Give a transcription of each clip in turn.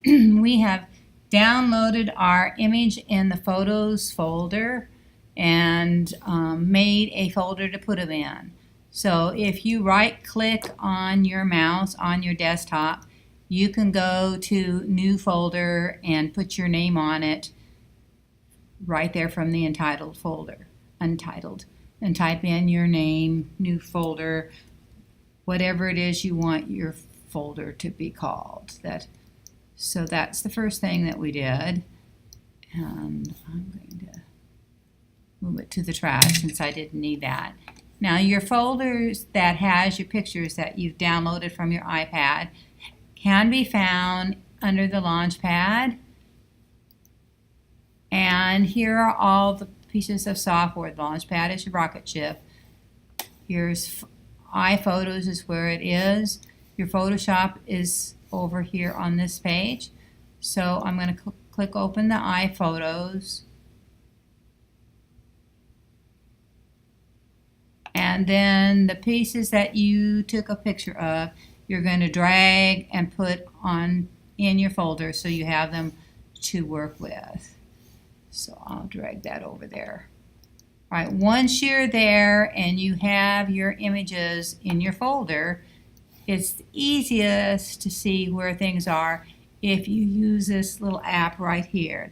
we have downloaded our image in the Photos folder and made a folder to put them in. So if you right click on your mouse on your desktop, you can go to New Folder and put your name on it right there from the Entitled folder, Untitled, and type in your name, New Folder, whatever it is you want your folder to be called. So that's the first thing that we did, and I'm going to move it to the trash since I didn't need that. Now your folders that has your pictures that you've downloaded from your iPad can be found under the Launchpad, and here are all the pieces of software. The Launchpad is your rocket ship. Here's iPhotos is where it is. Your Photoshop is over here on this page. So I'm going to click open the iPhotos. And then the pieces that you took a picture of, you're going to drag and put on in your folder so you have them to work with. So I'll drag that over there. All right, once you're there and you have your images in your folder, it's easiest to see where things are if you use this little app right here.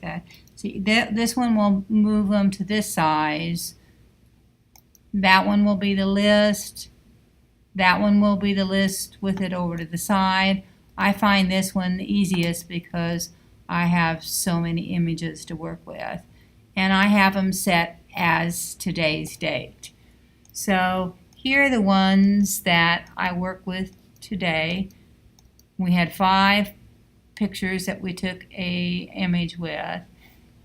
This one will move them to this size. That one will be the list. That one will be the list with it over to the side. I find this one the easiest because I have so many images to work with. And I have them set as today's date. So here are the ones that I work with today. We had 5 pictures that we took a image with,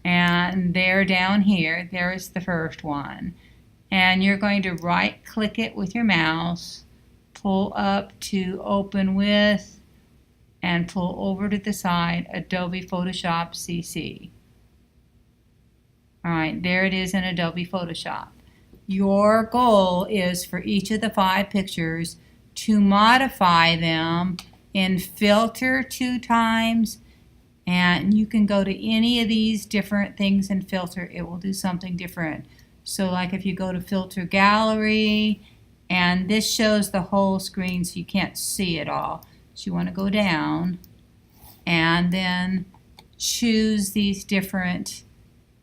and they're down here. There's the first one. And you're going to right click it with your mouse, pull up to open with, and pull over to the side Adobe Photoshop CC. Alright, there it is in Adobe Photoshop. Your goal is for each of the 5 pictures to modify them in Filter 2 times, and you can go to any of these different things in Filter. It will do something different. So like if you go to Filter Gallery, and this shows the whole screen so you can't see it all. So you want to go down and then choose these different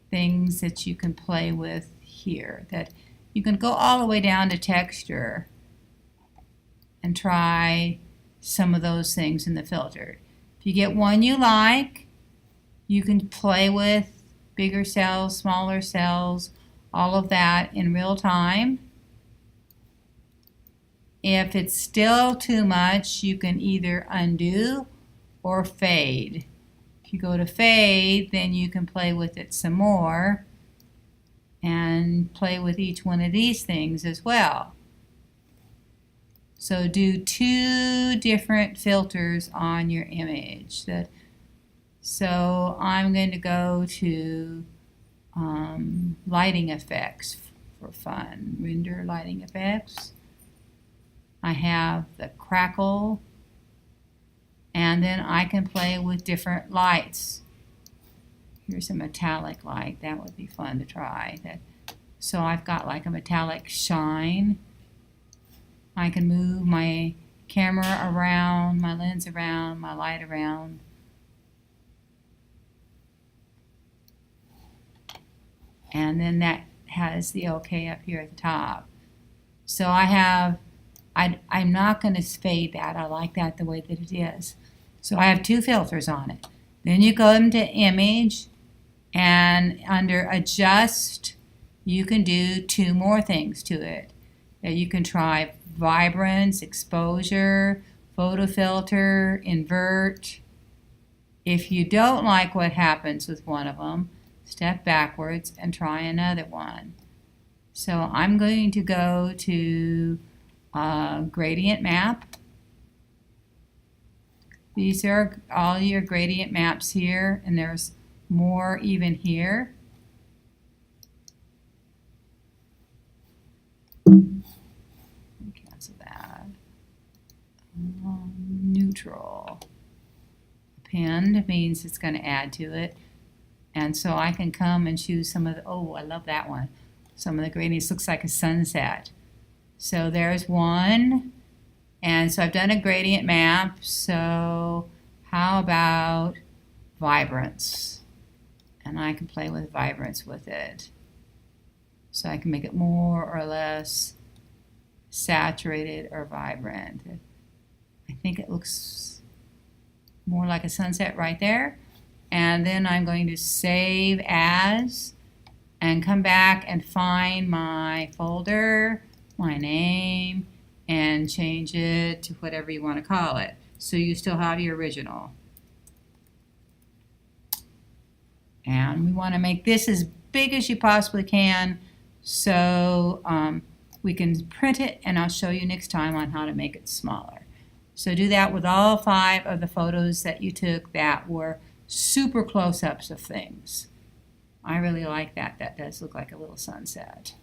things that you can play with here. That you can go all the way down to texture and try some of those things in the filter. If you get one you like, you can play with bigger cells, smaller cells, all of that in real time. If it's still too much, you can either undo or fade. If you go to fade, then you can play with it some more and play with each one of these things as well. So do 2 different filters on your image. So I'm going to go to lighting effects for fun. Render lighting effects. I have the crackle, and then I can play with different lights. Here's a metallic light. That would be fun to try. So I've got like a metallic shine. I can move my camera around, my lens around, my light around. And then that has the OK up here at the top. So I'm not going to fade that. I like that the way that it is. So I have 2 filters on it. Then you go into Image, and under Adjust, you can do 2 more things to it. You can try Vibrance, Exposure, Photo Filter, Invert. If you don't like what happens with one of them, step backwards and try another one. So I'm going to go to Gradient Map. These are all your gradient maps here, and there's more even here. Cancel that. Neutral. Pinned means it's going to add to it. And so I can come and choose some of the, oh, I love that one. Some of the gradients looks like a sunset. So there's one. And so I've done a gradient map. So how about vibrance? And I can play with vibrance with it. So I can make it more or less saturated or vibrant. I think it looks more like a sunset right there. And then I'm going to save as and come back and find my folder, my name, and change it to whatever you want to call it. So you still have your original. And we want to make this as big as you possibly can so we can print it, and I'll show you next time on how to make it smaller. So do that with all 5 of the photos that you took that were super close-ups of things. I really like that. That does look like a little sunset.